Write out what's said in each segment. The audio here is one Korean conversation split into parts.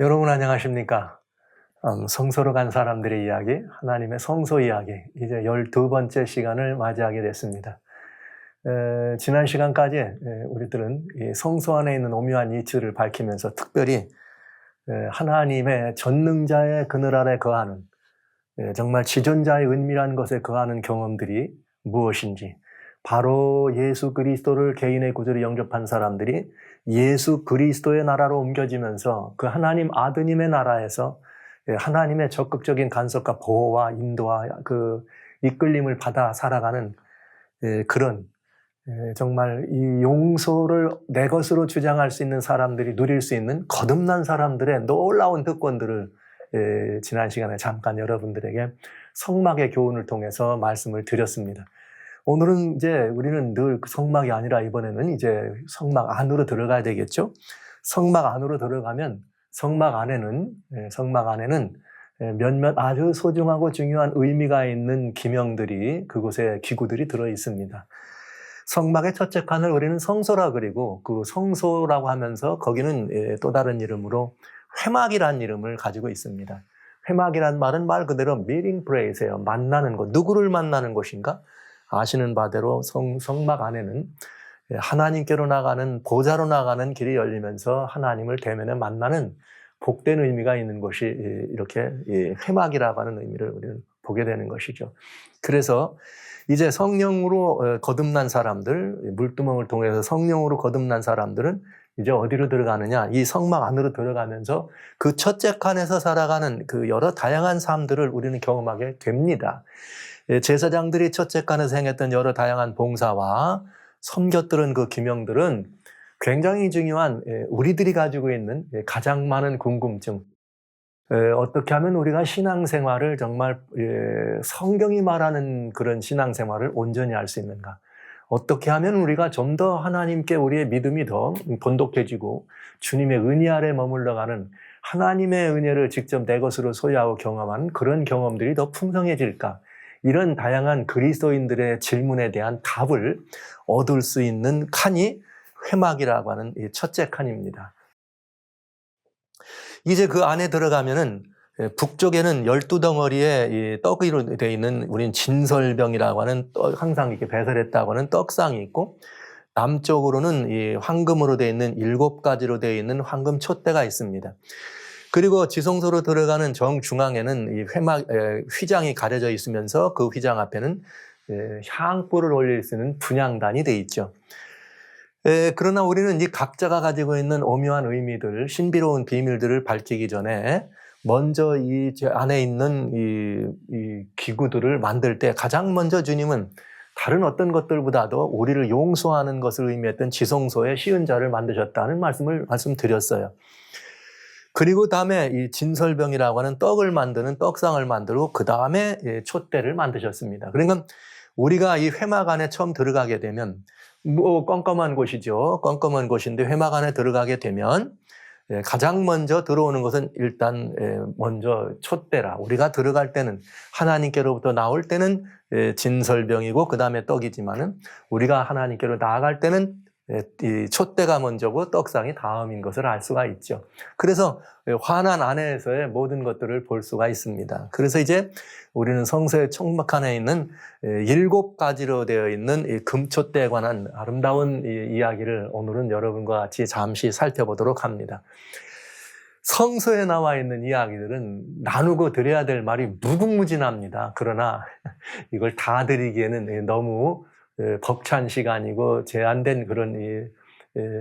여러분 안녕하십니까? 성소로 간 사람들의 이야기, 하나님의 성소 이야기, 이제 12번째 시간을 맞이하게 됐습니다. 지난 시간까지 우리들은 이 성소 안에 있는 오묘한 이치를 밝히면서 특별히 하나님의 전능자의 그늘 아래 거하는, 정말 지존자의 은밀한 것에 거하는 경험들이 무엇인지, 바로 예수 그리스도를 개인의 구주로 영접한 사람들이 예수 그리스도의 나라로 옮겨지면서 그 하나님 아드님의 나라에서 하나님의 적극적인 간섭과 보호와 인도와 그 이끌림을 받아 살아가는 그런 정말 이 용서를 내 것으로 주장할 수 있는 사람들이 누릴 수 있는 거듭난 사람들의 놀라운 특권들을 지난 시간에 잠깐 여러분들에게 성막의 교훈을 통해서 말씀을 드렸습니다. 오늘은 이제 우리는 늘 성막이 아니라 이번에는 이제 성막 안으로 들어가야 되겠죠. 성막 안으로 들어가면 성막 안에는 몇몇 아주 소중하고 중요한 의미가 있는 기명들이, 그곳에 기구들이 들어 있습니다. 성막의 첫째 칸을 우리는 성소라 그리고, 그 성소라고 하면서 거기는 또 다른 이름으로 회막이라는 이름을 가지고 있습니다. 회막이란 말은 말 그대로 meeting place예요. 만나는 곳. 누구를 만나는 곳인가? 아시는 바대로 성막 안에는 하나님께로 나가는, 보좌로 나가는 길이 열리면서 하나님을 대면에 만나는 복된 의미가 있는 곳이 이렇게 회막이라고 하는 의미를 우리는 보게 되는 것이죠. 그래서 이제 성령으로 거듭난 사람들, 물두멍을 통해서 성령으로 거듭난 사람들은 이제 어디로 들어가느냐? 이 성막 안으로 들어가면서 그 첫째 칸에서 살아가는 그 여러 다양한 삶들을 우리는 경험하게 됩니다. 제사장들이 첫째 칸에서 행했던 여러 다양한 봉사와 섬겼던 그 기명들은 굉장히 중요한, 우리들이 가지고 있는 가장 많은 궁금증, 어떻게 하면 우리가 신앙생활을 정말 성경이 말하는 그런 신앙생활을 온전히 할 수 있는가, 어떻게 하면 우리가 좀 더 하나님께 우리의 믿음이 더 본독해지고 주님의 은혜 아래 머물러가는, 하나님의 은혜를 직접 내 것으로 소유하고 경험하는 그런 경험들이 더 풍성해질까, 이런 다양한 그리스도인들의 질문에 대한 답을 얻을 수 있는 칸이 회막이라고 하는 이 첫째 칸입니다. 이제 그 안에 들어가면은 북쪽에는 12덩어리의 떡으로 되어 있는, 우리는 진설병이라고 하는 항상 이렇게 배설했다고 하는 떡상이 있고, 남쪽으로는 이 황금으로 되어 있는 7가지로 되어 있는 황금 촛대가 있습니다. 그리고 지성소로 들어가는 정중앙에는 이 휘장이 가려져 있으면서 그 휘장 앞에는 향불을 올릴 수 있는 분향단이 되어 있죠. 그러나 우리는 이 각자가 가지고 있는 오묘한 의미들, 신비로운 비밀들을 밝히기 전에 먼저 이 안에 있는 이 기구들을 만들 때 가장 먼저 주님은 다른 어떤 것들보다도 우리를 용서하는 것을 의미했던 지성소의 시은자를 만드셨다는 말씀드렸어요. 그리고 다음에 이 진설병이라고 하는 떡을 만드는 떡상을 만들고 그 다음에 촛대를 만드셨습니다. 그러니까 우리가 이 회막 안에 처음 들어가게 되면 껌껌한 곳이죠. 껌껌한 곳인데 회막 안에 들어가게 되면 가장 먼저 들어오는 것은 일단 먼저 촛대라. 우리가 들어갈 때는, 하나님께로부터 나올 때는 진설병이고 그 다음에 떡이지만은 우리가 하나님께로 나아갈 때는 이 촛대가 먼저고 떡상이 다음인 것을 알 수가 있죠. 그래서 환한 안에서의 모든 것들을 볼 수가 있습니다. 그래서 이제 우리는 성소의 청막 안에 있는 7가지로 되어 있는 이 금촛대에 관한 아름다운 이야기를 오늘은 여러분과 같이 잠시 살펴보도록 합니다. 성소에 나와 있는 이야기들은 나누고 드려야 될 말이 무궁무진합니다. 그러나 이걸 다 드리기에는 너무 벅찬 시간이고 제한된 그런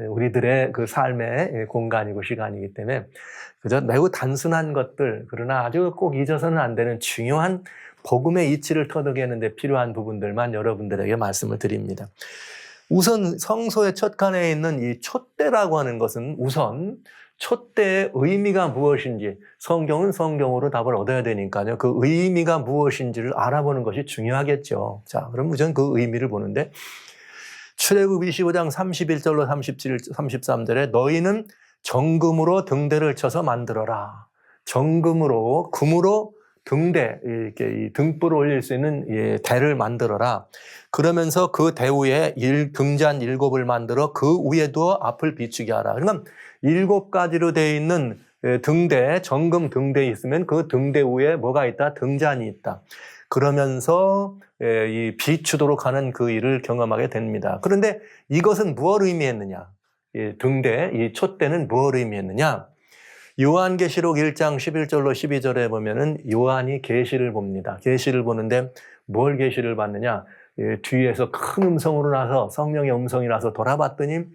우리들의 그 삶의 공간이고 시간이기 때문에 그저 매우 단순한 것들, 그러나 아주 꼭 잊어서는 안 되는 중요한 복음의 이치를 터득하는 데 필요한 부분들만 여러분들에게 말씀을 드립니다. 우선 성소의 첫 칸에 있는 이 촛대라고 하는 것은, 우선 촛대의 의미가 무엇인지, 성경은 성경으로 답을 얻어야 되니까요. 그 의미가 무엇인지를 알아보는 것이 중요하겠죠. 자, 그럼 우선 그 의미를 보는데, 출애굽 25장 31절로 37, 33절에 너희는 정금으로 등대를 쳐서 만들어라. 정금으로, 금으로 등대, 이렇게 이 등불을 올릴 수 있는 대를 만들어라. 그러면서 그 대 위에 등잔 7을 만들어 그 위에 두어 앞을 비추게 하라. 그러니까 7가지로 되어 있는 등대, 정금 등대 있으면 그 등대 위에 뭐가 있다? 등잔이 있다. 그러면서 이 비추도록 하는 그 일을 경험하게 됩니다. 그런데 이것은 무엇을 의미했느냐? 등대, 이 촛대는 무엇을 의미했느냐? 요한계시록 1장 11절로 12절에 보면은 요한이 계시를 봅니다. 계시를 보는데 뭘 계시를 봤느냐? 뒤에서 큰 음성으로 나서 성령의 음성이 나서 돌아봤더니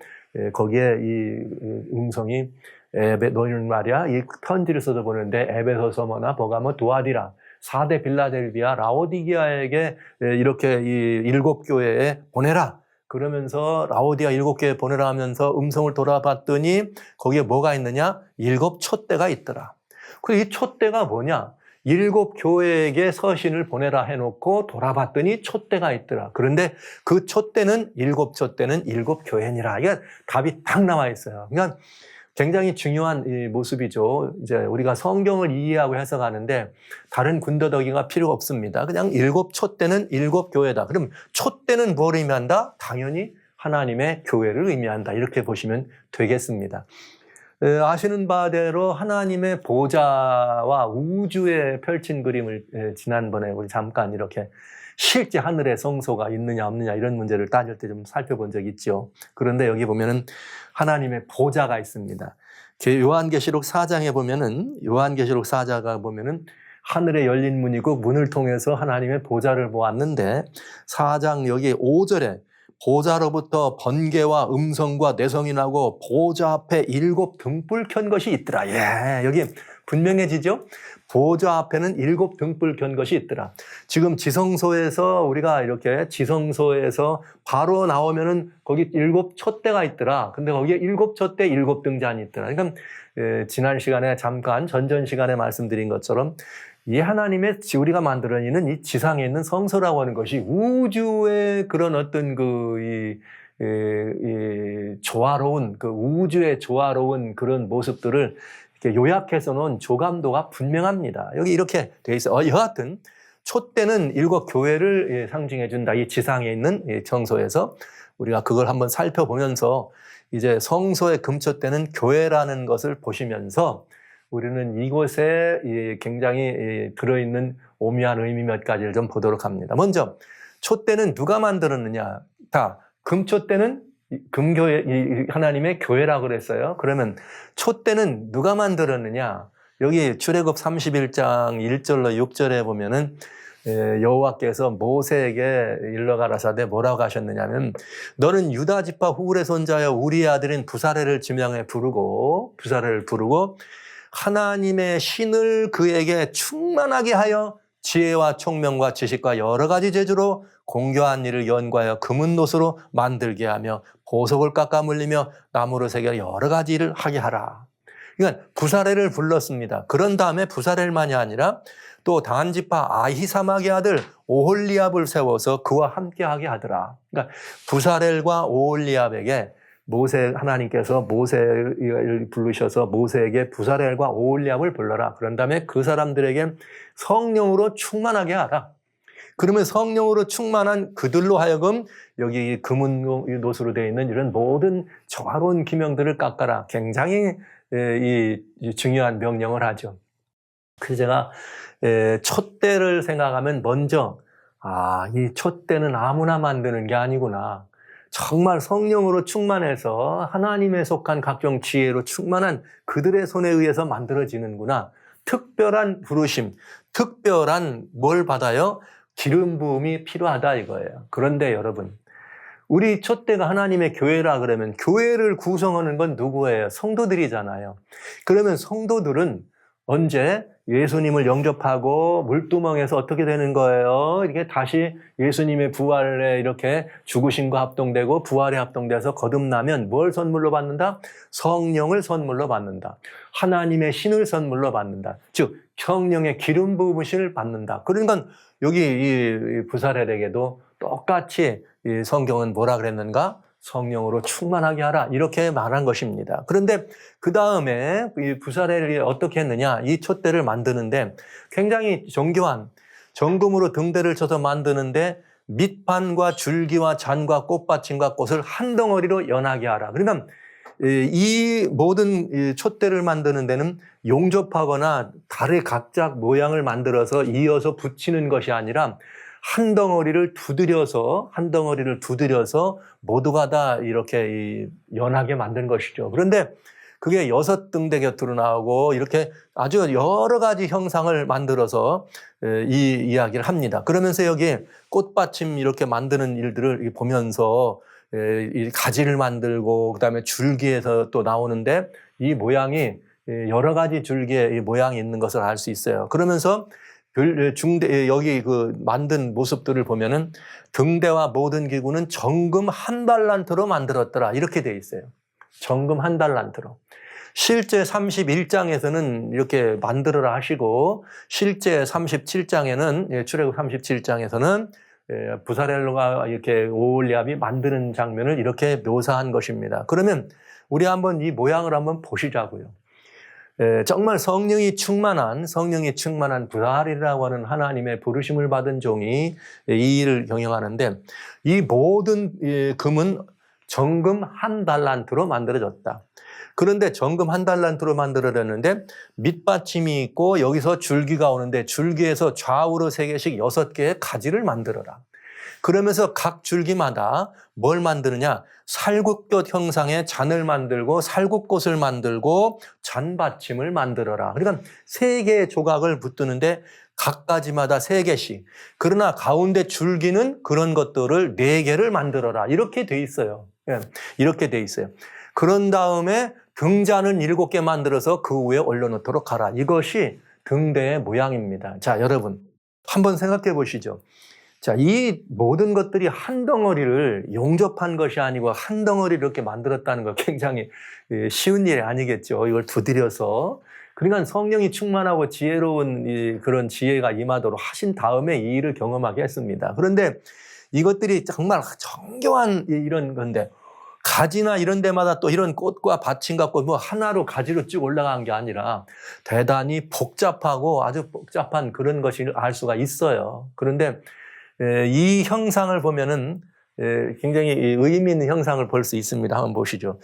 거기에 이 음성이 너희는 말이야 이 편지를 써서 보는데 에베소서 뭐나 버가모 두아디라 사대 빌라델비아 라오디게아에게 이렇게 이 7교회에 보내라. 그러면서 라오디아 7교회에 보내라 하면서 음성을 돌아봤더니 거기에 뭐가 있느냐? 7 촛대가 있더라. 그리고 이 촛대가 뭐냐? 7 교회에게 서신을 보내라 해놓고 돌아봤더니 촛대가 있더라. 그런데 그 촛대는 7 촛대는 7 교회니라. 이게 답이 딱 나와 있어요. 그러니까 굉장히 중요한 이 모습이죠. 이제 우리가 성경을 이해하고 해석하는데 다른 군더더기가 필요 없습니다. 그냥 7 촛대는 7 교회다. 그럼 촛대는 뭘 의미한다? 당연히 하나님의 교회를 의미한다. 이렇게 보시면 되겠습니다. 아시는 바대로 하나님의 보좌와 우주에 펼친 그림을 지난번에 우리 잠깐 이렇게 실제 하늘에 성소가 있느냐 없느냐 이런 문제를 따질 때 좀 살펴본 적이 있죠. 그런데 여기 보면은 하나님의 보좌가 있습니다. 요한계시록 4장에 보면은 요한계시록 4장에 보면은 하늘에 열린 문이고 문을 통해서 하나님의 보좌를 보았는데 4장 여기 5절에 보좌로부터 번개와 음성과 내성이 나고 보좌 앞에 7 등불 켠 것이 있더라. 예, 여기 분명해지죠? 보좌 앞에는 7 등불 켠 것이 있더라. 지금 지성소에서 우리가 이렇게 지성소에서 바로 나오면은 거기 7 촛대가 있더라. 근데 거기에 7 촛대 7 등잔이 있더라. 그러니까 지난 시간에 잠깐 전전 시간에 말씀드린 것처럼 이 하나님의 우리가 만들어내는 이 지상에 있는 성소라고 하는 것이 우주의 그런 어떤 조화로운 그 우주의 조화로운 그런 모습들을 이렇게 요약해서 놓은 조감도가 분명합니다. 여기 이렇게 돼 있어요. 여하튼 촛대는 7 교회를 상징해 준다. 이 지상에 있는 성소에서 우리가 그걸 한번 살펴보면서 이제 성소의 금촛대는 교회라는 것을 보시면서 우리는 이곳에 굉장히 들어있는 오묘한 의미 몇 가지를 좀 보도록 합니다. 먼저 촛대는 누가 만들었느냐? 다 금촛대는 금교회 하나님의 교회라고 그랬어요. 그러면 촛대는 누가 만들었느냐? 여기 출애굽 31장 1절로 6절에 보면은 여호와께서 모세에게 일러 가라사대 뭐라고 하셨느냐면 너는 유다 지파 후울의 손자여 우리의 아들인 부사레를 지명해 부르고 하나님의 신을 그에게 충만하게 하여 지혜와 총명과 지식과 여러 가지 재주로 공교한 일을 연구하여 금은 노수로 만들게 하며 보석을 깎아 물리며 나무로 새겨 여러 가지 일을 하게 하라. 그러니까 부사레를 불렀습니다. 그런 다음에 부사레만이 아니라 또 단지파 아히사막의 아들 오홀리압을 세워서 그와 함께하게 하더라. 그러니까 부사렐과 오홀리압에게 하나님께서 모세를 부르셔서 모세에게 부사렐과 오홀리압을 불러라. 그런 다음에 그 사람들에게 성령으로 충만하게 하라. 그러면 성령으로 충만한 그들로 하여금 여기 금은 노수로 되어 있는 이런 모든 조화로운 기명들을 깎아라. 굉장히 중요한 명령을 하죠. 그래서 제가 촛대를 생각하면 먼저 이 촛대는 아무나 만드는 게 아니구나. 정말 성령으로 충만해서 하나님에 속한 각종 지혜로 충만한 그들의 손에 의해서 만들어지는구나. 특별한 부르심, 특별한 뭘 받아요? 기름 부음이 필요하다 이거예요. 그런데 여러분, 우리 촛대가 하나님의 교회라 그러면 교회를 구성하는 건 누구예요? 성도들이잖아요. 그러면 성도들은 언제 예수님을 영접하고 물두멍에서 어떻게 되는 거예요? 이렇게 다시 예수님의 부활에 이렇게 죽으심과 합동되고 부활에 합동돼서 거듭나면 뭘 선물로 받는다? 성령을 선물로 받는다. 하나님의 신을 선물로 받는다. 즉 성령의 기름 부으심을 받는다. 그러니까 여기 이 부사렐에게도 똑같이 이 성경은 뭐라 그랬는가? 성령으로 충만하게 하라 이렇게 말한 것입니다. 그런데 그 다음에 이 부사렐이 어떻게 했느냐? 이 촛대를 만드는데 굉장히 정교한 정금으로 등대를 쳐서 만드는데 밑판과 줄기와 잔과 꽃받침과 꽃을 한 덩어리로 연하게 하라. 그러면 이 모든 이 촛대를 만드는 데는 용접하거나 달의 각자 모양을 만들어서 이어서 붙이는 것이 아니라 한 덩어리를 두드려서 모두가 다 이렇게 연하게 만든 것이죠. 그런데 그게 6등대 곁으로 나오고 이렇게 아주 여러 가지 형상을 만들어서 이 이야기를 합니다. 그러면서 여기 꽃받침 이렇게 만드는 일들을 보면서 이 가지를 만들고 그다음에 줄기에서 또 나오는데 이 모양이 여러 가지 줄기의 모양이 있는 것을 알 수 있어요. 그러면서 중대 여기 그 만든 모습들을 보면은 등대와 모든 기구는 정금 1달란트로 만들었더라 이렇게 돼 있어요. 정금 1달란트로. 실제 31장에서는 이렇게 만들어라 하시고 실제 37장에는 출애굽 37장에서는 부사렐로가 이렇게 오홀리압이 만드는 장면을 이렇게 묘사한 것입니다. 그러면 우리 한번 이 모양을 한번 보시자고요. 정말 성령이 충만한 부사렐이라고 하는 하나님의 부르심을 받은 종이 이 일을 경영하는데 이 모든 금은 정금 1달란트로 만들어졌다. 그런데 정금 1달란트로 만들어졌는데 밑받침이 있고 여기서 줄기가 오는데 줄기에서 좌우로 3개씩 6개의 가지를 만들어라. 그러면서 각 줄기마다 뭘 만드느냐? 살구꽃 형상의 잔을 만들고 살구꽃을 만들고 잔받침을 만들어라. 그러니까 3개의 조각을 붙드는데 각 가지마다 3개씩. 그러나 가운데 줄기는 그런 것들을 4개를 만들어라. 이렇게 돼 있어요. 이렇게 돼 있어요. 그런 다음에 등잔은 7개 만들어서 그 위에 올려놓도록 하라. 이것이 등대의 모양입니다. 자, 여러분 한번 생각해 보시죠. 자, 이 모든 것들이 한 덩어리를 용접한 것이 아니고 한 덩어리를 이렇게 만들었다는 거 굉장히 쉬운 일이 아니겠죠. 이걸 두드려서. 그러니까 성령이 충만하고 지혜로운 그런 지혜가 임하도록 하신 다음에 이 일을 경험하게 했습니다. 그런데 이것들이 정말 정교한 이런 건데 가지나 이런 데마다 또 이런 꽃과 받침 갖고 뭐 하나로 가지로 쭉 올라간 게 아니라 대단히 복잡하고 아주 복잡한 그런 것을 알 수가 있어요. 그런데 이 형상을 보면은 굉장히 의미 있는 형상을 볼 수 있습니다. 한번 보시죠.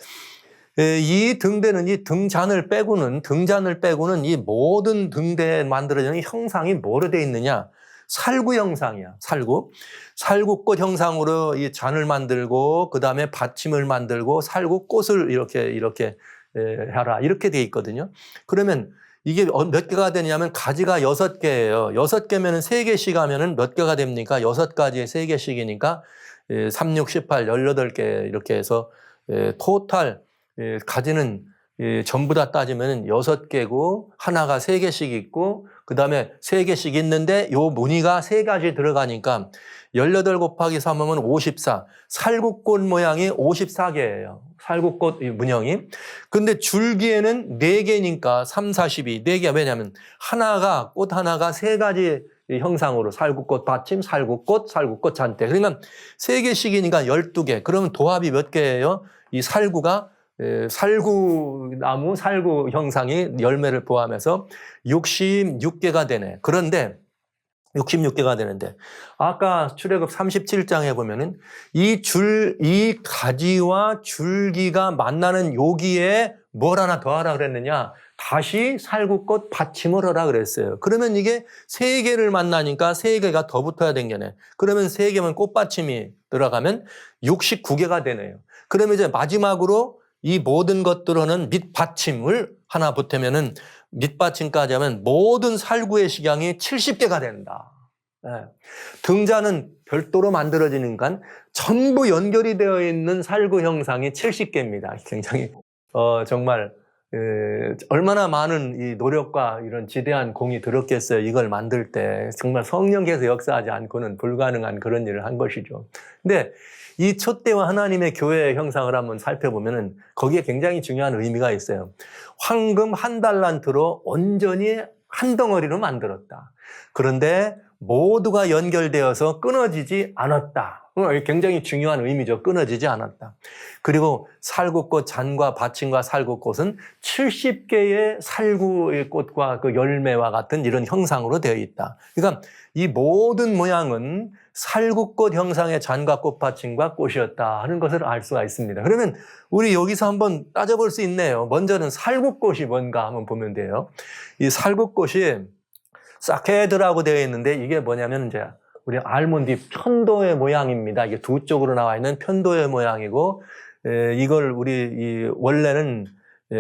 이 등대는 이 등잔을 빼고는 이 모든 등대에 만들어지는 형상이 뭐로 되어 있느냐? 살구 형상이야. 살구꽃 형상으로 이 잔을 만들고 그다음에 받침을 만들고 살구꽃을 이렇게 하라. 이렇게 되어 있거든요. 그러면 이게 몇 개가 되냐면 가지가 6개예요. 6개면은 3개씩 하면은 몇 개가 됩니까? 6가지에 3개씩이니까 3, 6, 18, 18개 이렇게 해서 토탈 가지는 전부 다 따지면 6개고 하나가 3개씩 있고 그다음에 3개씩 있는데 요 무늬가 3가지 들어가니까 18 곱하기 3하면 54. 살구꽃 모양이 54개예요. 살구꽃 문형이. 근데 줄기에는 4개니까 3, 42. 4개 왜냐면 꽃 하나가 3가지 형상으로 살구꽃 받침, 살구꽃 잔대. 그러니까 3개씩이니까 12개. 그러면 도합이 몇 개예요? 이 살구나무, 살구 형상이 열매를 포함해서 66개가 되네. 그런데 66개가 되는데 아까 출애굽 37장에 보면은 이 가지와 줄기가 만나는 여기에 뭘 하나 더 하라 그랬느냐? 다시 살구꽃 받침을 하라 그랬어요. 그러면 이게 3개를 만나니까 3개가 더 붙어야 되겠네. 그러면 3개면 꽃받침이 들어가면 69개가 되네요. 그러면 이제 마지막으로 이 모든 것들은 밑받침을 하나 보태면은 밑받침까지 하면 모든 살구의 식양이 70개가 된다. 등잔은 별도로 만들어지니까 전부 연결이 되어 있는 살구 형상이 70개입니다. 굉장히 정말 얼마나 많은 이 노력과 이런 지대한 공이 들었겠어요. 이걸 만들 때 정말 성령께서 역사하지 않고는 불가능한 그런 일을 한 것이죠. 근데 이 촛대와 하나님의 교회의 형상을 한번 살펴보면은 거기에 굉장히 중요한 의미가 있어요. 황금 1달란트로 온전히 한 덩어리로 만들었다. 그런데 모두가 연결되어서 끊어지지 않았다. 굉장히 중요한 의미죠. 끊어지지 않았다. 그리고 살구꽃 잔과 받침과 살구꽃은 70개의 살구의 꽃과 그 열매와 같은 이런 형상으로 되어 있다. 그러니까 이 모든 모양은 살구꽃 형상의 잔과 꽃받침과 꽃이었다 하는 것을 알 수가 있습니다. 그러면 우리 여기서 한번 따져볼 수 있네요. 먼저는 살구꽃이 뭔가 한번 보면 돼요. 이 살구꽃이 사케드라고 되어 있는데 이게 뭐냐면 이제 우리 알몬드 편도의 모양입니다. 이게 두 쪽으로 나와 있는 편도의 모양이고, 이걸 우리 원래는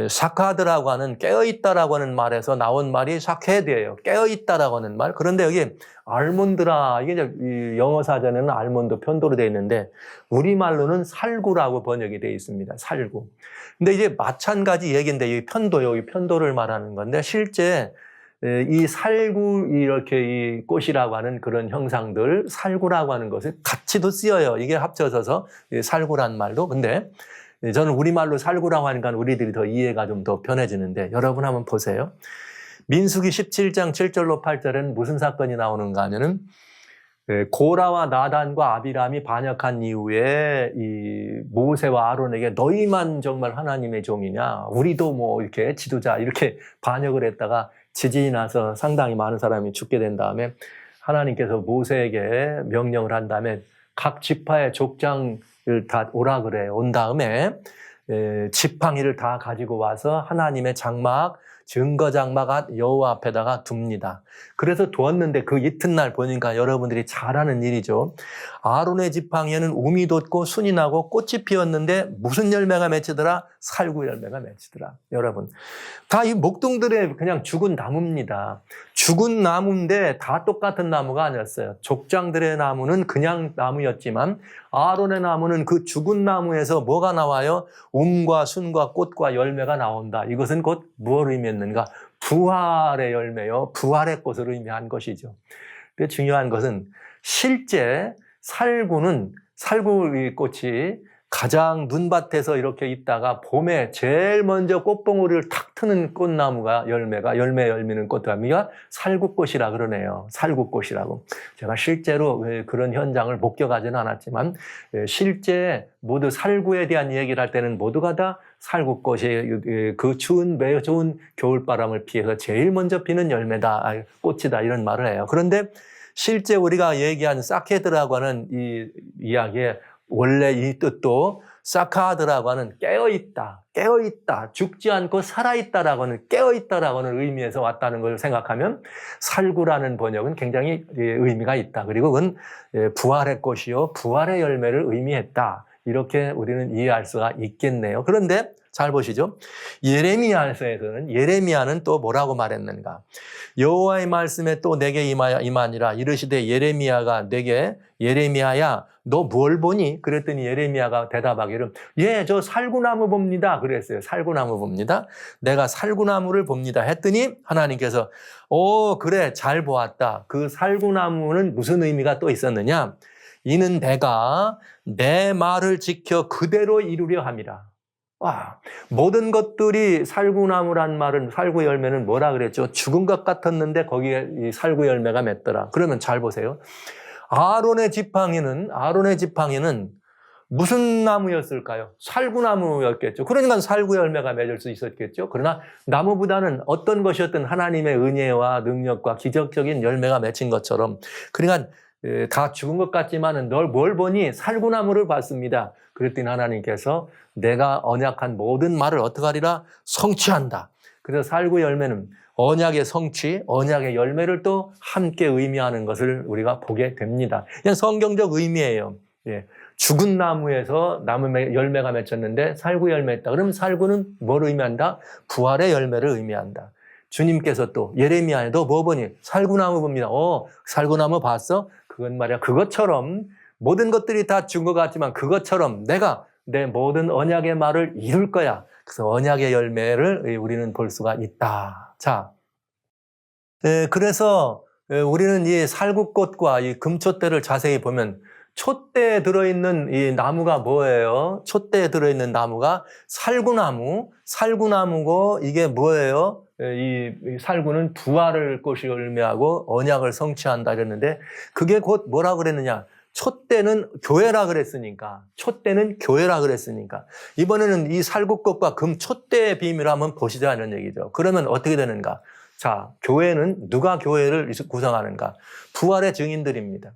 사카드라고 하는 깨어있다라고 하는 말에서 나온 말이 사케드예요. 깨어있다라고 하는 말. 그런데 여기 알몬드라, 이게 이제 영어 사전에는 알몬드 편도로 되어 있는데 우리말로는 살구라고 번역이 되어 있습니다. 살구. 근데 이제 마찬가지 얘기인데 이 편도, 여기 편도를 말하는 건데 실제 이 살구, 이렇게 이 꽃이라고 하는 그런 형상들, 살구라고 하는 것을 같이도 쓰여요. 이게 합쳐져서 살구란 말도. 근데 저는 우리말로 살구라고 하니까 우리들이 더 이해가 좀 더 편해지는데 여러분 한번 보세요. 민수기 17장 7절로 8절에는 무슨 사건이 나오는가 하면은 고라와 나단과 아비람이 반역한 이후에 이 모세와 아론에게 너희만 정말 하나님의 종이냐? 우리도 뭐 이렇게 지도자 이렇게 반역을 했다가 지진이 나서 상당히 많은 사람이 죽게 된 다음에 하나님께서 모세에게 명령을 한 다음에 각 지파의 족장을 다 오라 그래. 온 다음에 지팡이를 다 가지고 와서 하나님의 장막, 증거 장막 여호와 앞에다가 둡니다. 그래서 두었는데 그 이튿날 보니까 여러분들이 잘 아는 일이죠. 아론의 지팡이에는 움이 돋고 순이 나고 꽃이 피었는데 무슨 열매가 맺히더라? 살구 열매가 맺히더라. 여러분, 다 이 목동들의 그냥 죽은 나무입니다. 죽은 나무인데 다 똑같은 나무가 아니었어요. 족장들의 나무는 그냥 나무였지만 아론의 나무는 그 죽은 나무에서 뭐가 나와요? 움과 순과 꽃과 열매가 나온다. 이것은 곧 무엇을 의미했는가? 부활의 열매요. 부활의 꽃을 의미한 것이죠. 근데 중요한 것은 실제 살구는, 살구의 꽃이 가장 눈밭에서 이렇게 있다가 봄에 제일 먼저 꽃봉오리를 탁 트는 꽃나무가 열매 열미는 꽃나무가 살구꽃이라 그러네요. 살구꽃이라고. 제가 실제로 그런 현장을 목격하지는 않았지만 실제 모두 살구에 대한 얘기를 할 때는 모두가 다 살구꽃이 그 추운 매우 좋은 겨울바람을 피해서 제일 먼저 피는 열매다, 꽃이다 이런 말을 해요. 그런데 실제 우리가 얘기한 사케드라고 하는 이 이야기에 원래 이 뜻도 사카드라고 하는 깨어있다, 죽지 않고 살아있다라고 하는, 깨어있다라고 하는 의미에서 왔다는 걸 생각하면 살구라는 번역은 굉장히 의미가 있다. 그리고 그건 부활의 꽃이요, 부활의 열매를 의미했다. 이렇게 우리는 이해할 수가 있겠네요. 그런데 잘 보시죠. 예레미야는 또 뭐라고 말했는가? 여호와의 말씀에 또 내게 임하니라 이르시되 예레미야가 내게 예레미야야 너 뭘 보니? 그랬더니 예레미야가 대답하기를 예, 저 살구나무 봅니다. 그랬어요. 살구나무 봅니다. 내가 살구나무를 봅니다. 했더니 하나님께서 그래 잘 보았다. 그 살구나무는 무슨 의미가 또 있었느냐? 이는 내가 내 말을 지켜 그대로 이루려 함이라. 와, 모든 것들이 살구나무란 말은, 살구 열매는 뭐라 그랬죠? 죽은 것 같았는데 거기에 이 살구 열매가 맺더라. 그러면 잘 보세요. 아론의 지팡이는 무슨 나무였을까요? 살구나무였겠죠. 그러니까 살구 열매가 맺을 수 있었겠죠. 그러나 나무보다는 어떤 것이었든 하나님의 은혜와 능력과 기적적인 열매가 맺힌 것처럼, 그러니까 다 죽은 것 같지만은 널 뭘 보니? 살구나무를 봤습니다. 그랬더니 하나님께서 내가 언약한 모든 말을 어떻게 하리라? 성취한다. 그래서 살구 열매는 언약의 성취, 언약의 열매를 또 함께 의미하는 것을 우리가 보게 됩니다. 그냥 성경적 의미예요. 예. 죽은 나무에서 열매가 맺혔는데 살구 열매했다. 그러면 살구는 뭘 의미한다? 부활의 열매를 의미한다. 주님께서 또 예레미야에 너 뭐 보니? 살구나무 봅니다. 살구나무 봤어? 그건 말이야. 그것처럼 모든 것들이 다 죽은 것 같지만 그것처럼 내가 내 모든 언약의 말을 이룰 거야. 그래서 언약의 열매를 우리는 볼 수가 있다. 자, 그래서 우리는 이 살구꽃과 이 금촛대를 자세히 보면 촛대에 들어있는 이 나무가 뭐예요? 촛대에 들어있는 나무가 살구나무고 이게 뭐예요? 이 살구는 부활을 꽃이 의미하고 언약을 성취한다 이랬는데 그게 곧 뭐라고 그랬느냐? 촛대는 교회라 그랬으니까, 촛대는 교회라 그랬으니까, 이번에는 이 살구꽃과 금 촛대의 비밀을 한번 보시자는 얘기죠. 그러면 어떻게 되는가? 자, 교회는 누가 교회를 구성하는가? 부활의 증인들입니다.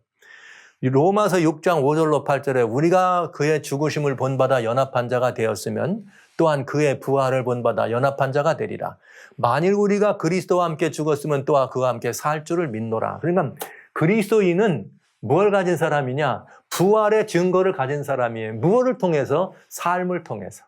로마서 6장 5절로 8절에 우리가 그의 죽으심을 본받아 연합한 자가 되었으면 또한 그의 부활을 본받아 연합한 자가 되리라. 만일 우리가 그리스도와 함께 죽었으면 또한 그와 함께 살 줄을 믿노라. 그러니까 그리스도인은 뭘 가진 사람이냐? 부활의 증거를 가진 사람이에요. 무엇을 통해서? 삶을 통해서.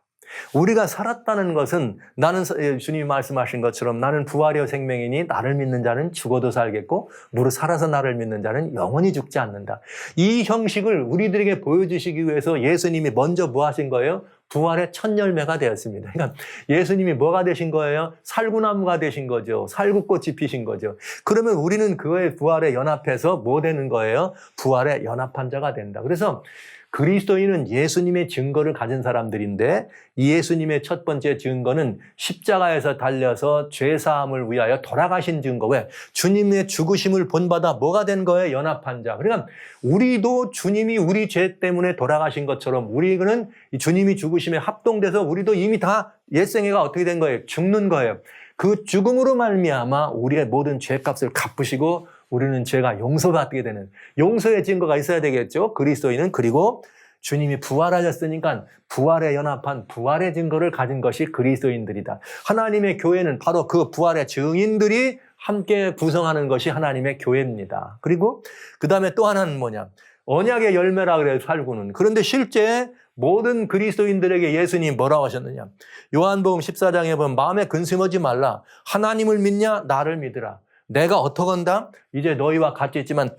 우리가 살았다는 것은 나는 주님이 말씀하신 것처럼 나는 부활이요 생명이니 나를 믿는 자는 죽어도 살겠고 무릇 살아서 나를 믿는 자는 영원히 죽지 않는다. 이 형식을 우리들에게 보여주시기 위해서 예수님이 먼저 뭐 하신 거예요? 부활의 첫 열매가 되었습니다. 그러니까 예수님이 뭐가 되신 거예요? 살구나무가 되신 거죠. 살구꽃이 피신 거죠. 그러면 우리는 그의 부활에 연합해서 뭐 되는 거예요? 부활에 연합한 자가 된다. 그래서 그리스도인은 예수님의 증거를 가진 사람들인데 이 예수님의 첫 번째 증거는 십자가에서 달려서 죄사함을 위하여 돌아가신 증거. 왜? 주님의 죽으심을 본받아 뭐가 된 거예요? 연합한 자. 그러니까 우리도 주님이 우리 죄 때문에 돌아가신 것처럼 우리는 주님이 죽으심에 합동돼서 우리도 이미 다 옛생애가 어떻게 된 거예요? 죽는 거예요. 그 죽음으로 말미암아 우리의 모든 죄값을 갚으시고 우리는 죄가 용서받게 되는 용서의 증거가 있어야 되겠죠. 그리스도인은. 그리고 주님이 부활하셨으니까 부활에 연합한 부활의 증거를 가진 것이 그리스도인들이다. 하나님의 교회는 바로 그 부활의 증인들이 함께 구성하는 것이 하나님의 교회입니다. 그리고 그 다음에 또 하나는 뭐냐? 언약의 열매라 그래요, 살구는. 그런데 실제 모든 그리스도인들에게 예수님이 뭐라고 하셨느냐? 요한복음 14장에 보면 마음에 근심하지 말라. 하나님을 믿냐? 나를 믿으라. 내가 어떡한다? 이제 너희와 같이 있지만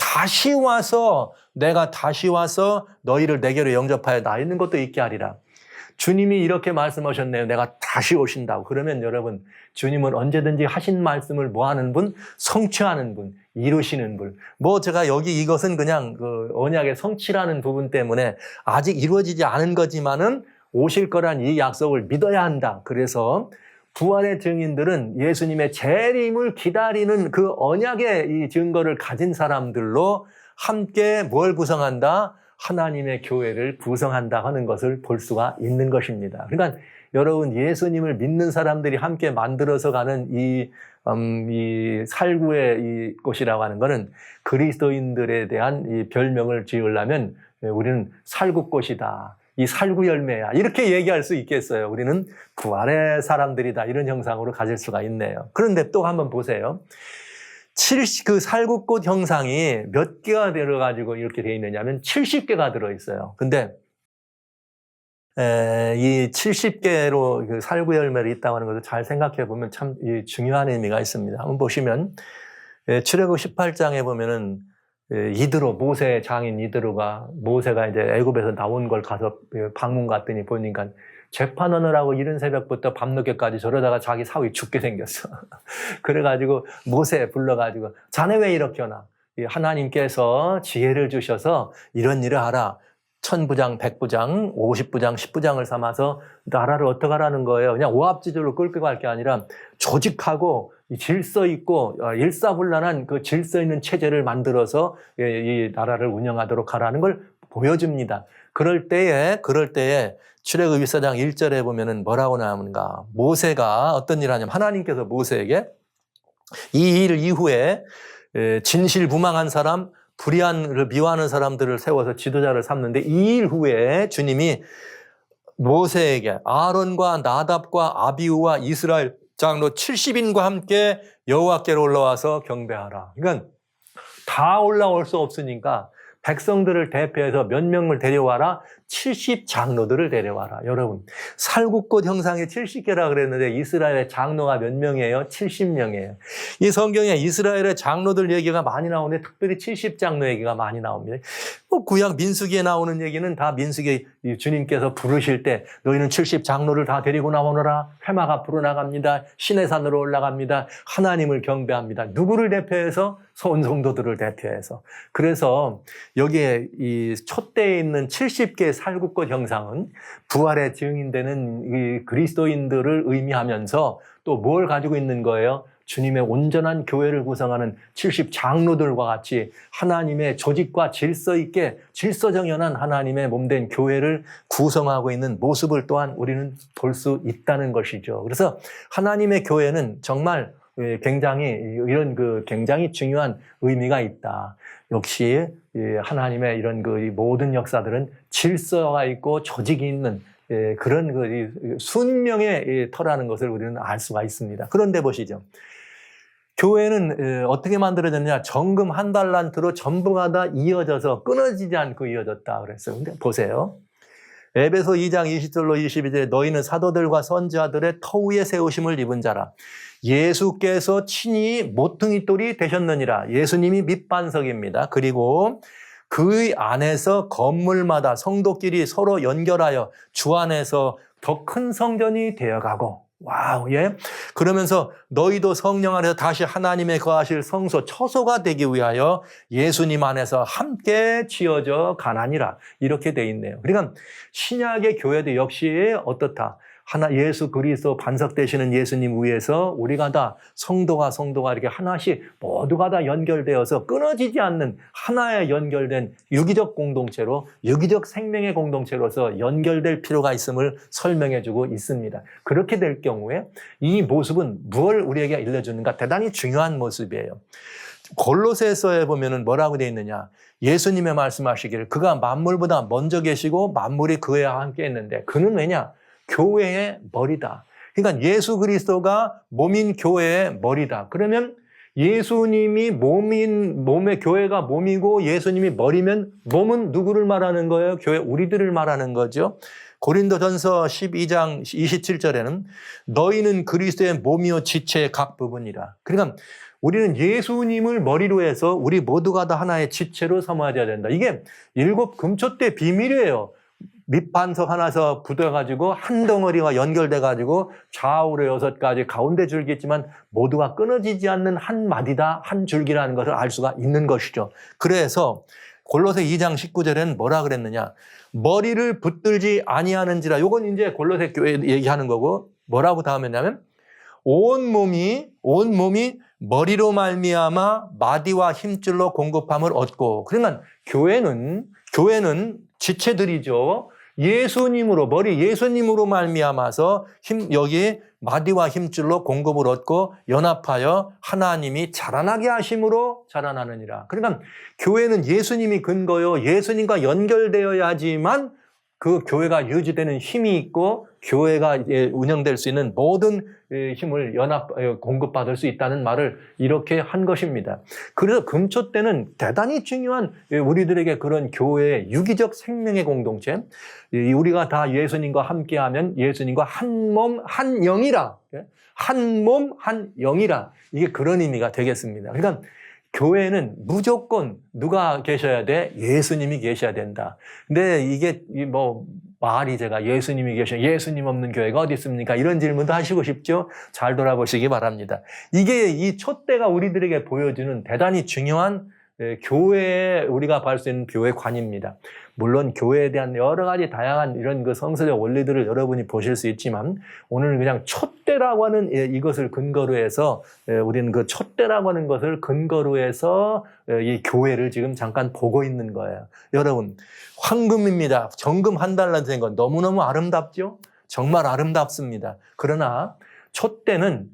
내가 다시 와서 너희를 내게로 영접하여 나 있는 것도 있게 하리라. 주님이 이렇게 말씀하셨네요. 내가 다시 오신다고. 그러면 여러분, 주님은 언제든지 하신 말씀을 뭐 하는 분? 성취하는 분, 이루시는 분. 제가 이것은 그냥 그 언약의 성취라는 부분 때문에 아직 이루어지지 않은 거지만은 오실 거란 이 약속을 믿어야 한다. 그래서 부활의 증인들은 예수님의 재림을 기다리는 그 언약의 이 증거를 가진 사람들로 함께 뭘 구성한다? 하나님의 교회를 구성한다 하는 것을 볼 수가 있는 것입니다. 그러니까 여러분, 예수님을 믿는 사람들이 함께 만들어서 가는 이 살구의 이 꽃이라고 하는 것은 그리스도인들에 대한 이 별명을 지으려면 우리는 살구꽃이다. 이 살구 열매야. 이렇게 얘기할 수 있겠어요. 우리는 부활의 사람들이다. 이런 형상으로 가질 수가 있네요. 그런데 또 한번 보세요. 그 살구꽃 형상이 몇 개가 들어가지고 이렇게 되어 있느냐면 70개가 들어있어요. 근데 이 70개로 그 살구 열매를 있다고 하는 것을 잘 생각해 보면 참 중요한 의미가 있습니다. 한번 보시면 출애굽 18장에 보면은 이드로, 모세의 장인 이드로가 모세가 이제 애굽에서 나온 걸 가서 방문 갔더니 보니까 재판하느라고 이른 새벽부터 밤늦게까지 저러다가 자기 사위 죽게 생겼어. 그래가지고 모세 불러가지고 자네 왜 이렇게 하나? 하나님께서 지혜를 주셔서 이런 일을 하라. 1000부장, 100부장, 50부장, 10부장을 삼아서 나라를 어떻게 하라는 거예요. 그냥 오합지졸로 끌고 갈 게 아니라 조직하고 질서 있고 일사불란한 그 질서 있는 체제를 만들어서 이 나라를 운영하도록 하라는 걸 보여줍니다. 그럴 때에 출애굽 24장 1절에 보면은 뭐라고 나오는가? 모세가 어떤 일을 하냐면 하나님께서 모세에게 이 일 이후에 진실부망한 사람, 불의한 미워하는 사람들을 세워서 지도자를 삼는데 이 일 후에 주님이 모세에게 아론과 나답과 아비후와 이스라엘 장로 70인과 함께 여호와께로 올라와서 경배하라. 그러니까 다 올라올 수 없으니까 백성들을 대표해서 몇 명을 데려와라? 70장로들을 데려와라. 여러분, 살구꽃 형상이 70개라 그랬는데 이스라엘의 장로가 몇 명이에요? 70명이에요. 이 성경에 이스라엘의 장로들 얘기가 많이 나오는데 특별히 70장로 얘기가 많이 나옵니다. 구약 민수기에 나오는 얘기는 다 민수기 주님께서 부르실 때 너희는 70장로를 다 데리고 나오너라. 회막 앞으로 나갑니다. 시내 산으로 올라갑니다. 하나님을 경배합니다. 누구를 대표해서? 성도들을 대표해서. 그래서 여기에 이 촛대에 있는 70개의 살구꽃 형상은 부활의 증인되는 이 그리스도인들을 의미하면서 또 뭘 가지고 있는 거예요? 주님의 온전한 교회를 구성하는 70장로들과 같이 하나님의 조직과 질서 있게 질서정연한 하나님의 몸된 교회를 구성하고 있는 모습을 또한 우리는 볼 수 있다는 것이죠. 그래서 하나님의 교회는 정말 굉장히 중요한 의미가 있다. 역시 하나님의 이런 모든 역사들은 질서가 있고 조직이 있는 그런 순명의 터라는 것을 우리는 알 수가 있습니다. 그런데 보시죠. 교회는 어떻게 만들어졌냐? 정금 한 달란트로 전부가 다 이어져서 끊어지지 않고 이어졌다 그랬어요. 근데 보세요. 에베소 2장 20절로 22절에 너희는 사도들과 선지자들의 터 위에 세우심을 입은 자라. 예수께서 친히 모퉁이 돌이 되셨느니라. 예수님이 밑반석입니다. 그리고 그 안에서 건물마다 성도끼리 서로 연결하여 주 안에서 더 큰 성전이 되어가고, 와우, 예. 그러면서 너희도 성령 안에서 다시 하나님의 거하실 성소, 처소가 되기 위하여 예수님 안에서 함께 지어져 가나니라. 이렇게 돼 있네요. 그러니까 신약의 교회도 역시 어떻다? 예수 그리스도 반석되시는 예수님 위에서 우리가 다 성도가 이렇게 하나씩 모두가 다 연결되어서 끊어지지 않는 하나의 연결된 유기적 공동체로, 유기적 생명의 공동체로서 연결될 필요가 있음을 설명해주고 있습니다. 그렇게 될 경우에 이 모습은 무엇을 우리에게 알려주는가? 대단히 중요한 모습이에요. 골로새서에 보면은 뭐라고 되어 있느냐? 예수님의 말씀하시기를 그가 만물보다 먼저 계시고 만물이 그에 함께 있는데 그는 왜냐? 교회의 머리다. 그러니까 예수 그리스도가 몸인 교회의 머리다. 그러면 예수님이 몸의 교회가 몸이고 예수님이 머리면 몸은 누구를 말하는 거예요? 교회 우리들을 말하는 거죠. 고린도전서 12장 27절에는 너희는 그리스도의 몸이요 지체의 각 부분이라. 그러니까 우리는 예수님을 머리로 해서 우리 모두가 다 하나의 지체로 삼아야 된다. 이게 7 금초대 비밀이에요. 밑반석 하나서 붙어가지고 한 덩어리와 연결돼가지고 좌우로 6가지 가운데 줄기 있지만 모두가 끊어지지 않는 한 마디다, 한 줄기라는 것을 알 수가 있는 것이죠. 그래서 골로새 2장 19절에는 뭐라 그랬느냐? 머리를 붙들지 아니하는지라. 요건 이제 골로새 교회 얘기하는 거고 뭐라고 다음했냐면 온 몸이 머리로 말미암아 마디와 힘줄로 공급함을 얻고. 그러니까 교회는 지체들이죠. 예수님으로 말미암아서 여기 마디와 힘줄로 공급을 얻고 연합하여 하나님이 자라나게 하심으로 자라나느니라. 그러니까 교회는 예수님이 근거요. 예수님과 연결되어야지만 그 교회가 유지되는 힘이 있고 교회가 운영될 수 있는 모든 힘을 공급받을 수 있다는 말을 이렇게 한 것입니다. 그래서 금초 때는 대단히 중요한 우리들에게 그런 교회의 유기적 생명의 공동체, 우리가 다 예수님과 함께하면 예수님과 한 몸, 한 영이라, 한 몸, 한 영이라, 이게 그런 의미가 되겠습니다. 그러니까 교회는 무조건 누가 계셔야 돼? 예수님이 계셔야 된다. 근데 이게 말이 제가 예수님이 예수님 없는 교회가 어디 있습니까? 이런 질문도 하시고 싶죠? 잘 돌아보시기 바랍니다. 이게 이 촛대가 우리들에게 보여주는 대단히 중요한 교회에 우리가 볼 수 있는 교회관입니다. 물론 교회에 대한 여러 가지 다양한 이런 성서적 원리들을 여러분이 보실 수 있지만 오늘 그냥 촛대라고 하는 이것을 근거로 해서 우리는 그 촛대라고 하는 것을 근거로 해서 이 교회를 지금 잠깐 보고 있는 거예요. 여러분, 황금입니다. 정금 한 달란트 된 건 너무너무 아름답죠? 정말 아름답습니다. 그러나 촛대는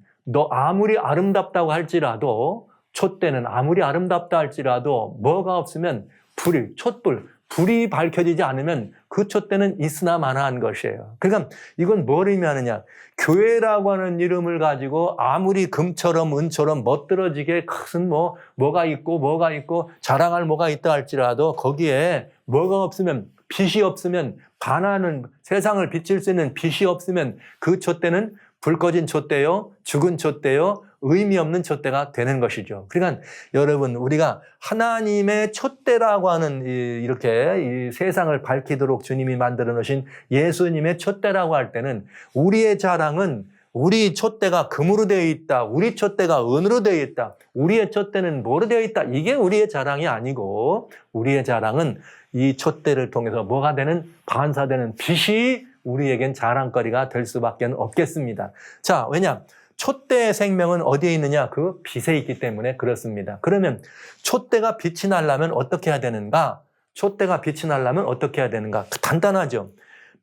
아무리 아름답다고 할지라도 촛대는 아무리 아름답다 할지라도 뭐가 없으면 불이 밝혀지지 않으면 그 촛대는 있으나 마나한 것이에요. 그러니까 이건 뭘 의미하느냐? 교회라고 하는 이름을 가지고 아무리 금처럼 은처럼 멋들어지게 큰 뭐가 있고 자랑할 뭐가 있다 할지라도 거기에 뭐가 없으면 빛이 없으면 반하는 세상을 비칠 수 있는 빛이 없으면 그 촛대는 불 꺼진 촛대요, 죽은 촛대요, 의미 없는 촛대가 되는 것이죠. 그러니까 여러분, 우리가 하나님의 촛대라고 하는 이렇게 이 세상을 밝히도록 주님이 만들어 놓으신 예수님의 촛대라고 할 때는 우리의 자랑은 우리 촛대가 금으로 되어 있다, 우리 촛대가 은으로 되어 있다, 우리의 촛대는 뭐로 되어 있다, 이게 우리의 자랑이 아니고 우리의 자랑은 이 촛대를 통해서 뭐가 되는, 반사되는 빛이 우리에겐 자랑거리가 될 수밖에 없겠습니다. 자, 왜냐? 촛대의 생명은 어디에 있느냐? 그 빛에 있기 때문에 그렇습니다. 그러면 촛대가 빛이 나려면 어떻게 해야 되는가? 촛대가 빛이 나려면 어떻게 해야 되는가? 간단하죠.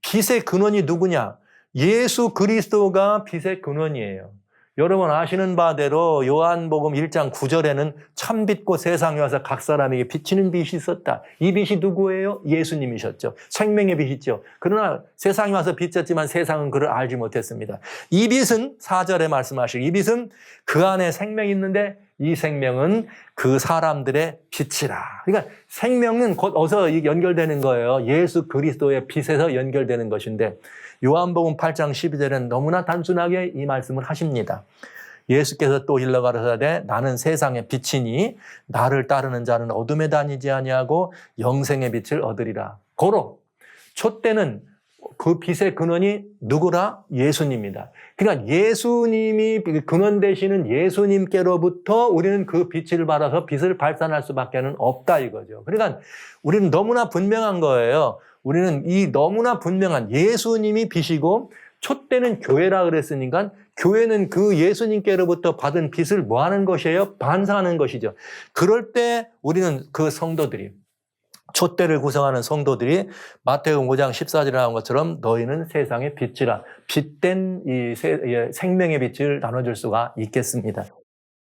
빛의 근원이 누구냐? 예수 그리스도가 빛의 근원이에요. 여러분 아시는 바대로 요한복음 1장 9절에는 참빛고 세상에 와서 각 사람에게 비치는 빛이 있었다. 이 빛이 누구예요? 예수님이셨죠. 생명의 빛이죠. 그러나 세상에 와서 비쳤지만 세상은 그를 알지 못했습니다. 이 빛은 4절에 말씀하시고 이 빛은 그 안에 생명이 있는데 이 생명은 그 사람들의 빛이라. 그러니까 생명은 곧 어디서 연결되는 거예요? 예수 그리스도의 빛에서 연결되는 것인데 요한복음 8장 12절은 너무나 단순하게 이 말씀을 하십니다. 예수께서 또 일러 가라사대 나는 세상의 빛이니 나를 따르는 자는 어둠에 다니지 아니하고 영생의 빛을 얻으리라. 고로 촛대는 그 빛의 근원이 누구라? 예수님이다. 그러니까 예수님이 근원 되시는 예수님께로부터 우리는 그 빛을 받아서 빛을 발산할 수밖에 없다 이거죠. 그러니까 우리는 너무나 분명한 거예요. 우리는 이 너무나 분명한 예수님이 빛이고 촛대는 교회라 그랬으니까 교회는 그 예수님께로부터 받은 빛을 뭐 하는 것이에요? 반사하는 것이죠. 그럴 때 우리는 그 성도들이 촛대를 구성하는 성도들이 마태복음 5장 14절에 나온 것처럼 너희는 세상의 빛이라 빛된 이 생명의 빛을 나눠줄 수가 있겠습니다.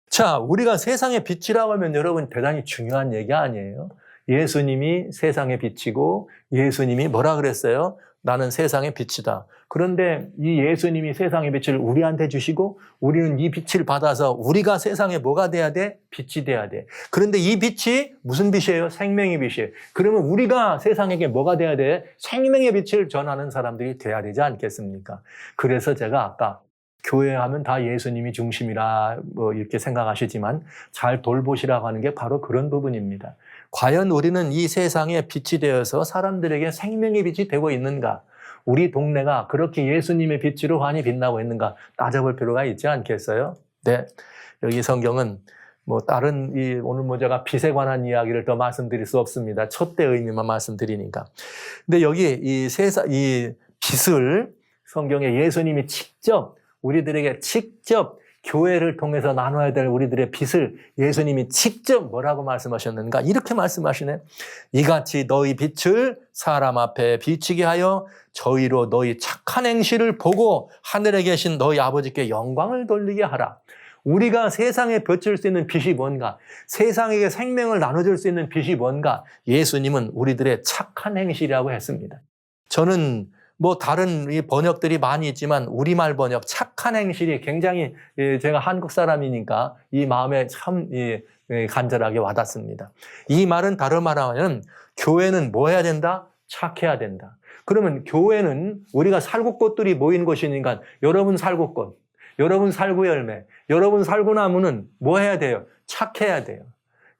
자, 우리가 세상의 빛이라고 하면 여러분 대단히 중요한 얘기 아니에요? 예수님이 세상의 빛이고 예수님이 뭐라 그랬어요? 나는 세상의 빛이다. 그런데 이 예수님이 세상의 빛을 우리한테 주시고 우리는 이 빛을 받아서 우리가 세상에 뭐가 돼야 돼? 빛이 돼야 돼. 그런데 이 빛이 무슨 빛이에요? 생명의 빛이에요. 그러면 우리가 세상에게 뭐가 돼야 돼? 생명의 빛을 전하는 사람들이 돼야 되지 않겠습니까? 그래서 제가 아까 교회 하면 다 예수님이 중심이라 뭐 이렇게 생각하시지만 잘 돌보시라고 하는 게 바로 그런 부분입니다. 과연 우리는 이 세상에 빛이 되어서 사람들에게 생명의 빛이 되고 있는가? 우리 동네가 그렇게 예수님의 빛으로 환히 빛나고 있는가? 따져볼 필요가 있지 않겠어요? 네. 여기 성경은 뭐 다른 오늘 뭐 제가 빛에 관한 이야기를 더 말씀드릴 수 없습니다. 촛대 의미만 말씀드리니까. 근데 여기 이 빛을 성경에 예수님이 직접 우리들에게 직접 교회를 통해서 나눠야 될 우리들의 빛을 예수님이 직접 뭐라고 말씀하셨는가? 이렇게 말씀하시네. 이같이 너희 빛을 사람 앞에 비치게 하여 저희로 너희 착한 행실을 보고 하늘에 계신 너희 아버지께 영광을 돌리게 하라. 우리가 세상에 비출 수 있는 빛이 뭔가? 세상에게 생명을 나눠줄 수 있는 빛이 뭔가? 예수님은 우리들의 착한 행실이라고 했습니다. 저는 뭐 다른 번역들이 많이 있지만 우리말 번역 착한 행실이 굉장히 제가 한국 사람이니까 이 마음에 참 간절하게 와닿습니다. 이 말은 다른 말로 하면 교회는 뭐 해야 된다? 착해야 된다. 그러면 교회는 우리가 살구꽃들이 모인 곳이니까 여러분 살구꽃, 여러분 살구열매, 여러분 살구나무는 뭐 해야 돼요? 착해야 돼요.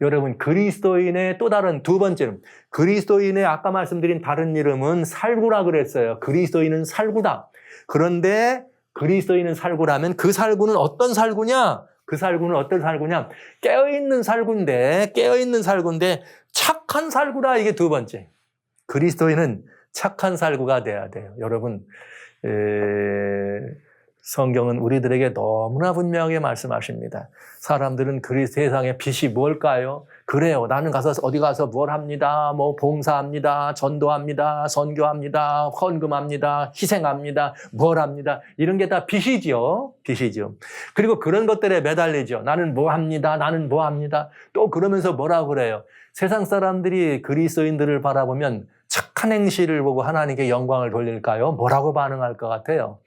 여러분 그리스도인의 또 다른 두 번째는 그리스도인의 아까 말씀드린 다른 이름은 살구라 그랬어요. 그리스도인은 살구다. 그런데 그리스도인은 살구라면 그 살구는 어떤 살구냐? 그 살구는 어떤 살구냐? 깨어있는 살구인데 착한 살구라. 이게 두 번째. 그리스도인은 착한 살구가 돼야 돼요. 여러분 성경은 우리들에게 너무나 분명하게 말씀하십니다. 사람들은 세상의 빛이 뭘까요? 그래요. 나는 어디 가서 뭘 합니다. 뭐 봉사합니다. 전도합니다. 선교합니다. 헌금합니다. 희생합니다. 뭘 합니다. 이런 게 다 빛이죠. 빛이죠. 그리고 그런 것들에 매달리죠. 나는 뭐 합니다. 나는 뭐 합니다. 또 그러면서 뭐라고 그래요? 세상 사람들이 그리스도인들을 바라보면 착한 행실을 보고 하나님께 영광을 돌릴까요? 뭐라고 반응할 것 같아요?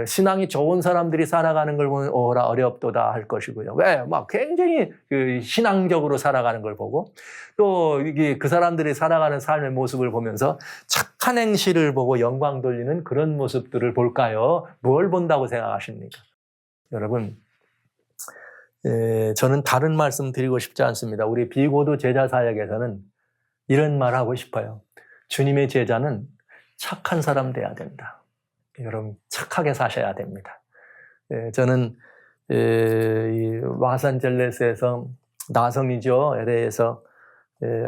신앙이 좋은 사람들이 살아가는 걸 보면 오라 어렵도다 할 것이고요. 왜? 막 굉장히 신앙적으로 살아가는 걸 보고 또 이게 그 사람들이 살아가는 삶의 모습을 보면서 착한 행실을 보고 영광 돌리는 그런 모습들을 볼까요? 뭘 본다고 생각하십니까? 여러분, 저는 다른 말씀 드리고 싶지 않습니다. 우리 비고도 제자 사역에서는 이런 말 하고 싶어요. 주님의 제자는 착한 사람 돼야 된다. 여러분 착하게 사셔야 됩니다. 저는 이 와산젤레스에서 나성이죠. LA에서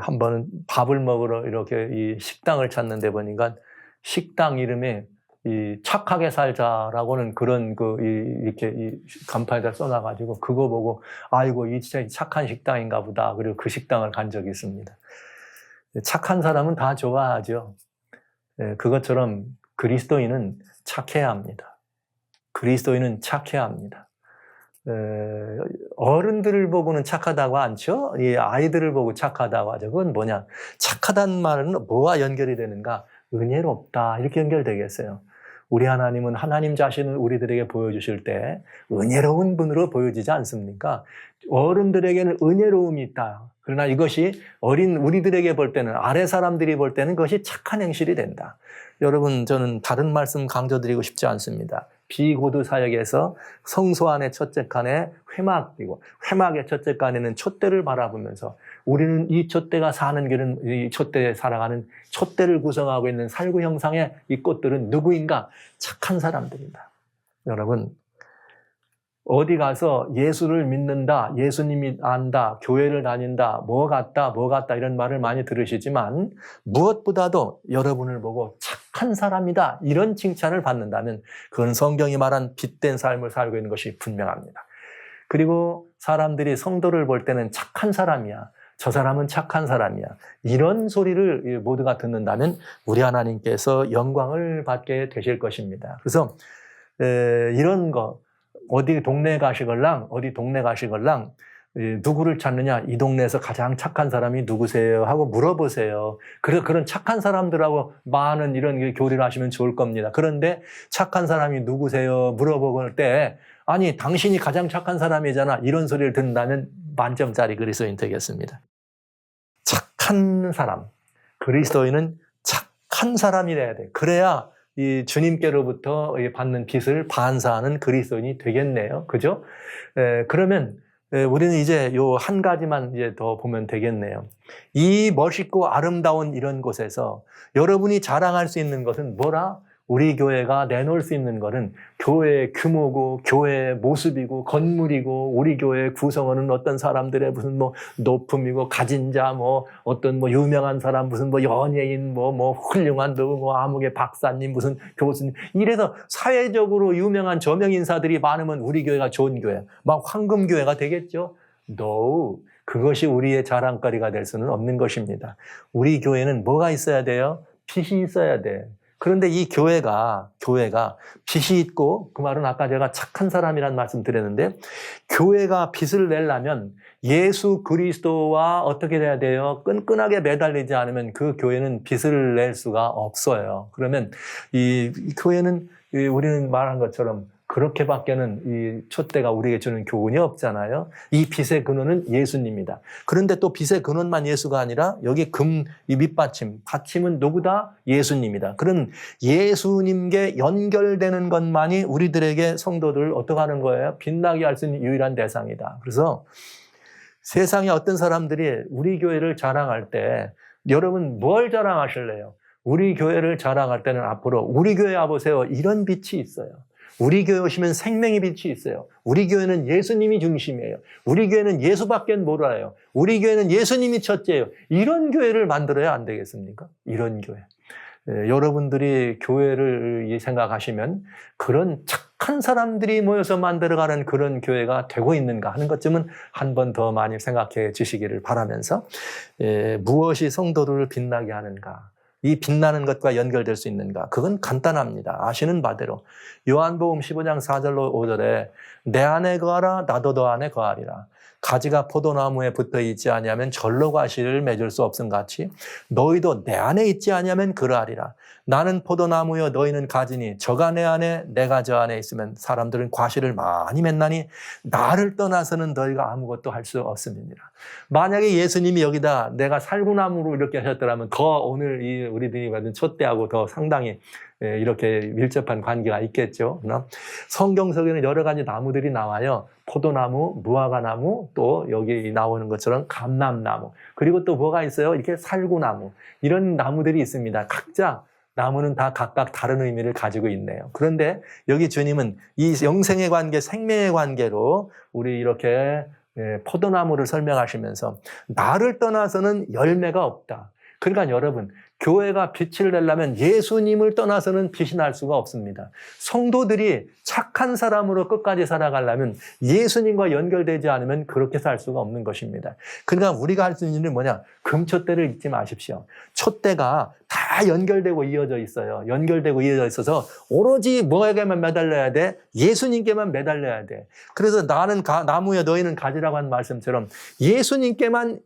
한번 밥을 먹으러 이렇게 이 식당을 찾는데 보니까 식당 이름에 이 착하게 살자라고는 그런 이렇게 이 간판에다 써놔가지고 그거 보고 아이고 이 진짜 착한 식당인가 보다. 그리고 그 식당을 간 적이 있습니다. 착한 사람은 다 좋아하죠. 그것처럼 그리스도인은 착해야 합니다. 그리스도인은 착해야 합니다. 어른들을 보고는 착하다고 않죠? 이 아이들을 보고 착하다고 하죠. 그건 뭐냐? 착하다는 말은 뭐와 연결이 되는가? 은혜롭다. 이렇게 연결되겠어요. 우리 하나님은 하나님 자신을 우리들에게 보여주실 때 은혜로운 분으로 보여지지 않습니까? 어른들에게는 은혜로움이 있다. 그러나 이것이 어린 우리들에게 볼 때는, 아래 사람들이 볼 때는 그것이 착한 행실이 된다. 여러분, 저는 다른 말씀 강조드리고 싶지 않습니다. 비고드 사역에서 성소 안의 첫째 칸에 회막이고, 회막의 첫째 칸에는 촛대를 바라보면서 우리는 이 촛대가 사는 길은, 이 촛대에 살아가는 촛대를 구성하고 있는 살구 형상의 이 꽃들은 누구인가? 착한 사람들입니다. 여러분, 어디 가서 예수를 믿는다, 예수님이 안다, 교회를 다닌다, 뭐 같다 이런 말을 많이 들으시지만 무엇보다도 여러분을 보고 착한 사람이다 이런 칭찬을 받는다면 그건 성경이 말한 빛된 삶을 살고 있는 것이 분명합니다. 그리고 사람들이 성도를 볼 때는 착한 사람이야, 저 사람은 착한 사람이야, 이런 소리를 모두가 듣는다면 우리 하나님께서 영광을 받게 되실 것입니다. 그래서 이런 거, 어디 동네 가시걸랑 누구를 찾느냐, 이 동네에서 가장 착한 사람이 누구세요 하고 물어보세요. 그래서 그런 착한 사람들하고 많은 이런 교류를 하시면 좋을 겁니다. 그런데 착한 사람이 누구세요 물어볼 때 아니 당신이 가장 착한 사람이잖아 이런 소리를 듣는다면 만점짜리 그리스도인 되겠습니다. 착한 사람, 그리스도인은 착한 사람이 돼야 돼. 그래야 이 주님께로부터 받는 빛을 반사하는 그리스도인이 되겠네요. 그죠? 그러면 우리는 이제 요 한 가지만 이제 더 보면 되겠네요. 이 멋있고 아름다운 이런 곳에서 여러분이 자랑할 수 있는 것은 뭐라? 우리 교회가 내놓을 수 있는 것은 교회의 규모고 교회의 모습이고 건물이고 우리 교회의 구성원은 어떤 사람들의 무슨 뭐 높음이고 가진 자 뭐 어떤 뭐 유명한 사람 무슨 뭐 연예인 뭐 훌륭한 누구 뭐 아무개 박사님 무슨 교수님 이래서 사회적으로 유명한 저명 인사들이 많으면 우리 교회가 좋은 교회 막 황금 교회가 되겠죠? No. 그것이 우리의 자랑거리가 될 수는 없는 것입니다. 우리 교회는 뭐가 있어야 돼요? 빛이 있어야 돼. 그런데 이 교회가 빛이 있고, 그 말은 아까 제가 착한 사람이라는 말씀 드렸는데, 교회가 빛을 내려면 예수 그리스도와 어떻게 돼야 돼요? 끈끈하게 매달리지 않으면 그 교회는 빛을 낼 수가 없어요. 그러면 이 교회는 우리는 말한 것처럼 그렇게밖에는 이 촛대가 우리에게 주는 교훈이 없잖아요. 이 빛의 근원은 예수님이다. 그런데 또 빛의 근원만 예수가 아니라 여기 이 밑받침, 받침은 누구다? 예수님이다. 그런 예수님께 연결되는 것만이 우리들에게 성도들을 어떻게 하는 거예요? 빛나게 할 수 있는 유일한 대상이다. 그래서 세상에 어떤 사람들이 우리 교회를 자랑할 때 여러분 뭘 자랑하실래요? 우리 교회를 자랑할 때는 앞으로 우리 교회 와보세요. 이런 빛이 있어요. 우리 교회 오시면 생명의 빛이 있어요. 우리 교회는 예수님이 중심이에요. 우리 교회는 예수밖에 몰라요. 우리 교회는 예수님이 첫째예요. 이런 교회를 만들어야 안 되겠습니까? 이런 교회. 여러분들이 교회를 생각하시면 그런 착한 사람들이 모여서 만들어가는 그런 교회가 되고 있는가 하는 것쯤은 한 번 더 많이 생각해 주시기를 바라면서 무엇이 성도를 빛나게 하는가? 이 빛나는 것과 연결될 수 있는가? 그건 간단합니다. 아시는 바대로 요한복음 15장 4절로 5절에 내 안에 거하라 나도 너 안에 거하리라. 가지가 포도나무에 붙어 있지 아니하면 절로 과실을 맺을 수 없음 같이 너희도 내 안에 있지 아니하면 그러하리라. 나는 포도나무여 너희는 가지니 저가 내 안에 내가 저 안에 있으면 사람들은 과실을 많이 맺나니 나를 떠나서는 너희가 아무것도 할 수 없음이니라. 만약에 예수님이 여기다 내가 살구나무로 이렇게 하셨더라면 더 오늘 우리들이 받은 촛대하고 더 상당히 이렇게 밀접한 관계가 있겠죠. 성경 속에는 여러 가지 나무들이 나와요. 포도나무, 무화과나무, 또 여기 나오는 것처럼 감람나무, 그리고 또 뭐가 있어요? 이렇게 살구나무, 이런 나무들이 있습니다. 각자 나무는 다 각각 다른 의미를 가지고 있네요. 그런데 여기 주님은 이 영생의 관계, 생명의 관계로 우리 이렇게 포도나무를 설명하시면서 나를 떠나서는 열매가 없다. 그러니까 여러분, 교회가 빛을 내려면 예수님을 떠나서는 빛이 날 수가 없습니다. 성도들이 착한 사람으로 끝까지 살아가려면 예수님과 연결되지 않으면 그렇게 살 수가 없는 것입니다. 그러니까 우리가 할 수 있는 일은 뭐냐? 금촛대를 잊지 마십시오. 촛대가 다 연결되고 이어져 있어요. 연결되고 이어져 있어서 오로지 뭐에게만 매달려야 돼? 예수님께만 매달려야 돼. 그래서 나는 나무에 너희는 가지라고 한 말씀처럼 예수님께만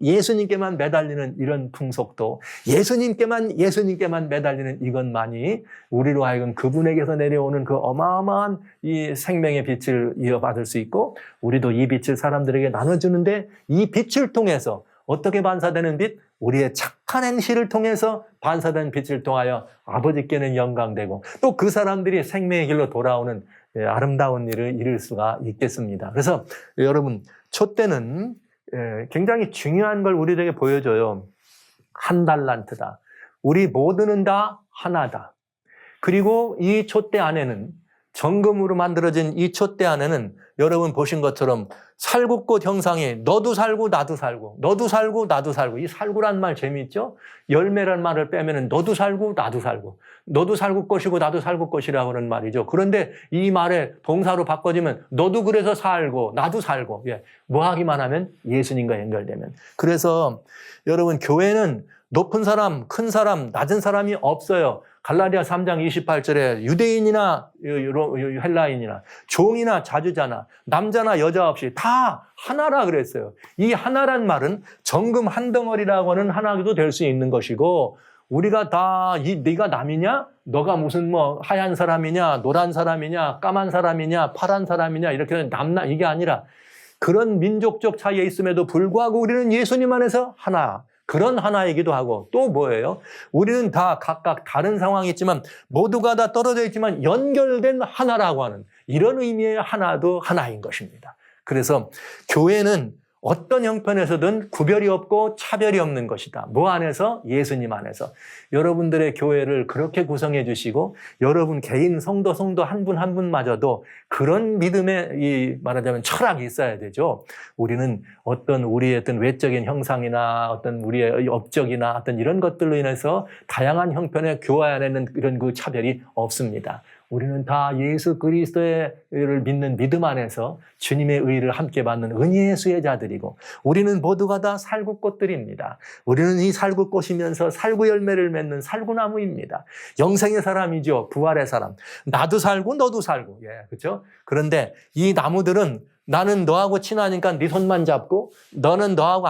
매달리는 이런 풍속도, 예수님께만 매달리는 이것만이 우리로 하여금 그분에게서 내려오는 그 어마어마한 이 생명의 빛을 이어받을 수 있고, 우리도 이 빛을 사람들에게 나눠주는데, 이 빛을 통해서 어떻게 반사되는 빛? 우리의 착한 행실을 통해서 반사된 빛을 통하여 아버지께는 영광되고, 또 그 사람들이 생명의 길로 돌아오는 아름다운 일을 이룰 수가 있겠습니다. 그래서 여러분, 촛대는 굉장히 중요한 걸 우리에게 보여줘요. 한 달란트다. 우리 모두는 다 하나다. 그리고 이 촛대 안에는, 정금으로 만들어진 이 촛대 안에는 여러분 보신 것처럼 살구꽃 형상이 너도 살고 나도 살고, 너도 살고 나도 살고, 이 살구란 말 재미있죠? 열매란 말을 빼면은 너도 살고 나도 살고, 너도 살구 꽃이고 나도 살구 꽃이라고 하는 말이죠. 그런데 이 말에 동사로 바꿔지면 너도 그래서 살고 나도 살고, 뭐 하기만 하면 예수님과 연결되면. 그래서 여러분, 교회는 높은 사람, 큰 사람, 낮은 사람이 없어요. 갈라디아 3장 28절에 유대인이나 헬라인이나 종이나 자주자나 남자나 여자 없이 다 하나라 그랬어요. 이 하나란 말은 정금 한 덩어리라고 하는 하나도 될 수 있는 것이고, 우리가 다 네가 남이냐? 너가 무슨 뭐 하얀 사람이냐? 노란 사람이냐? 까만 사람이냐? 파란 사람이냐? 이렇게 남나 이게 아니라, 그런 민족적 차이에 있음에도 불구하고 우리는 예수님 안에서 하나. 그런 하나이기도 하고, 또 뭐예요? 우리는 다 각각 다른 상황이 있지만 모두가 다 떨어져 있지만 연결된 하나라고 하는 이런 의미의 하나도 하나인 것입니다. 그래서 교회는 어떤 형편에서든 구별이 없고 차별이 없는 것이다. 뭐 안에서? 예수님 안에서. 여러분들의 교회를 그렇게 구성해 주시고, 여러분 개인 성도 한 분 한 분마저도 그런 믿음의 말하자면 철학이 있어야 되죠. 우리는 우리의 어떤 외적인 형상이나 어떤 우리의 업적이나 어떤 이런 것들로 인해서 다양한 형편의 교회 안에는 이런 그 차별이 없습니다. 우리는 다 예수 그리스도를 믿는 믿음 안에서 주님의 의를 함께 받는 은혜의 수혜자들이고, 우리는 모두가 다 살구꽃들입니다. 우리는 이 살구꽃이면서 살구 열매를 맺는 살구나무입니다. 영생의 사람이죠. 부활의 사람. 나도 살고 너도 살고. 그렇죠? 그런데 이 나무들은 나는 너하고 친하니까 네 손만 잡고, 너는 나하고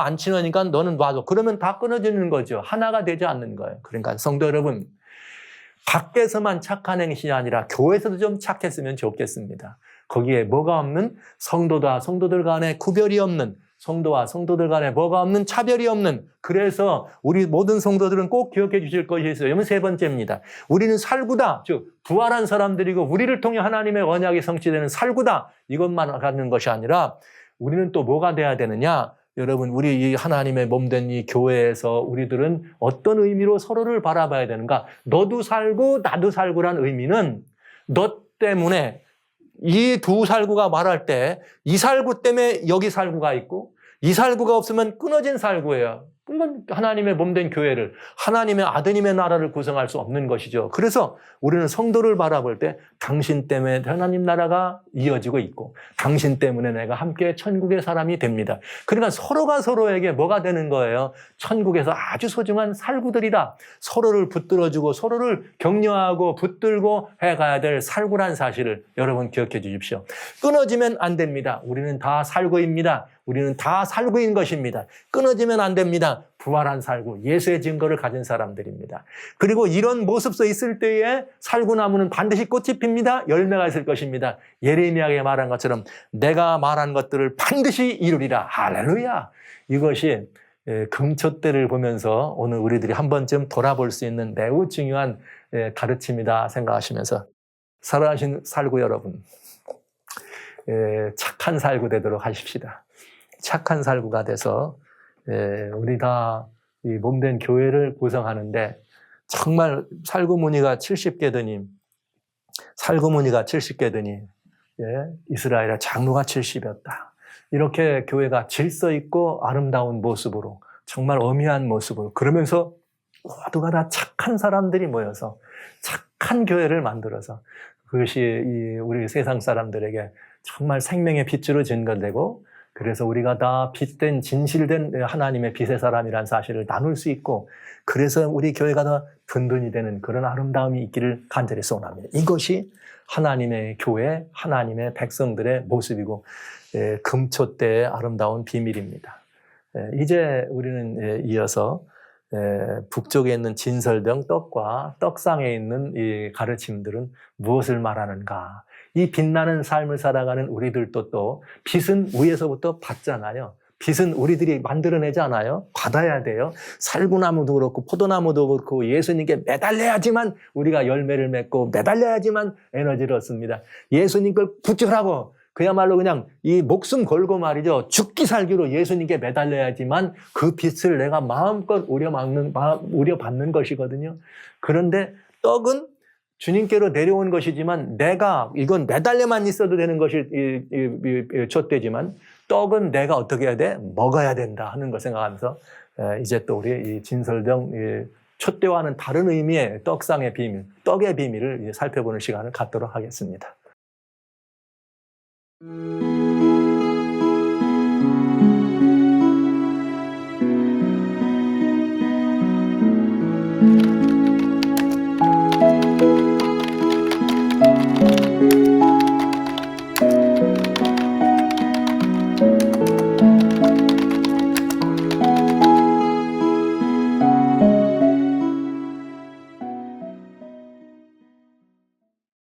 안 친하니까 너는 놔줘. 그러면 다 끊어지는 거죠. 하나가 되지 않는 거예요. 그러니까 성도 여러분, 밖에서만 착한 행실이 아니라 교회에서도 좀 착했으면 좋겠습니다. 거기에 뭐가 없는, 성도와 성도들 간에 구별이 없는, 성도와 성도들 간에 뭐가 없는, 차별이 없는, 그래서 우리 모든 성도들은 꼭 기억해 주실 것이 있어요. 여러분, 세 번째입니다. 우리는 살구다. 즉 부활한 사람들이고 우리를 통해 하나님의 언약이 성취되는 살구다. 이것만 갖는 것이 아니라 우리는 또 뭐가 돼야 되느냐? 여러분, 우리 이 하나님의 몸된 이 교회에서 우리들은 어떤 의미로 서로를 바라봐야 되는가? 너도 살고 나도 살고란 의미는, 너 때문에 이 두 살구가 말할 때 이 살구 때문에 여기 살구가 있고, 이 살구가 없으면 끊어진 살구예요. 이건 하나님의 몸된 교회를, 하나님의 아드님의 나라를 구성할 수 없는 것이죠. 그래서 우리는 성도를 바라볼 때 당신 때문에 하나님 나라가 이어지고 있고, 당신 때문에 내가 함께 천국의 사람이 됩니다. 그러니까 서로가 서로에게 뭐가 되는 거예요? 천국에서 아주 소중한 살구들이다. 서로를 붙들어주고 서로를 격려하고 붙들고 해가야 될 살구란 사실을 여러분 기억해 주십시오. 끊어지면 안 됩니다. 우리는 다 살구입니다. 우리는 다 살구인 것입니다. 끊어지면 안 됩니다. 부활한 살구, 예수의 증거를 가진 사람들입니다. 그리고 이런 모습서 있을 때에 살구나무는 반드시 꽃이 핍니다. 열매가 있을 것입니다. 예레미야에게 말한 것처럼 내가 말한 것들을 반드시 이루리라. 할렐루야. 이것이 금촛대를 보면서 오늘 우리들이 한 번쯤 돌아볼 수 있는 매우 중요한 가르침이다 생각하시면서, 살아가신 살구 여러분, 착한 살구 되도록 하십시다. 착한 살구가 돼서 우리 다 이 몸된 교회를 구성하는데, 정말 살구무늬가 70개더니 이스라엘의 장로가 70이었다. 이렇게 교회가 질서 있고 아름다운 모습으로 정말 엄미한 모습으로 그러면서 모두가 다 착한 사람들이 모여서 착한 교회를 만들어서 그것이 우리 세상 사람들에게 정말 생명의 빛으로 증거되고 그래서 우리가 다 빛된 진실된 하나님의 빛의 사람이라는 사실을 나눌 수 있고 그래서 우리 교회가 더 든든히 되는 그런 아름다움이 있기를 간절히 소원합니다. 이것이 하나님의 교회, 하나님의 백성들의 모습이고 금초 때의 아름다운 비밀입니다. 이제 우리는 이어서 북쪽에 있는 진설병 떡과 떡상에 있는 이 가르침들은 무엇을 말하는가? 이 빛나는 삶을 살아가는 우리들도 또 빛은 위에서부터 받잖아요. 빛은 우리들이 만들어내지 않아요. 받아야 돼요. 살구나무도 그렇고 포도나무도 그렇고 예수님께 매달려야지만 우리가 열매를 맺고 매달려야지만 에너지를 얻습니다. 예수님 걸 붙잡으라고 그야말로 그냥 이 목숨 걸고 말이죠. 죽기 살기로 예수님께 매달려야지만 그 빛을 내가 마음껏 우려받는 것이거든요. 그런데 떡은 주님께로 내려온 것이지만 내가 이건 매달려만 있어도 되는 것이 촛대지만 떡은 내가 어떻게 해야 돼? 먹어야 된다 하는 걸 생각하면서 이제 또 우리 이 진설병 촛대와는 다른 의미의 떡상의 비밀, 떡의 비밀을 살펴보는 시간을 갖도록 하겠습니다.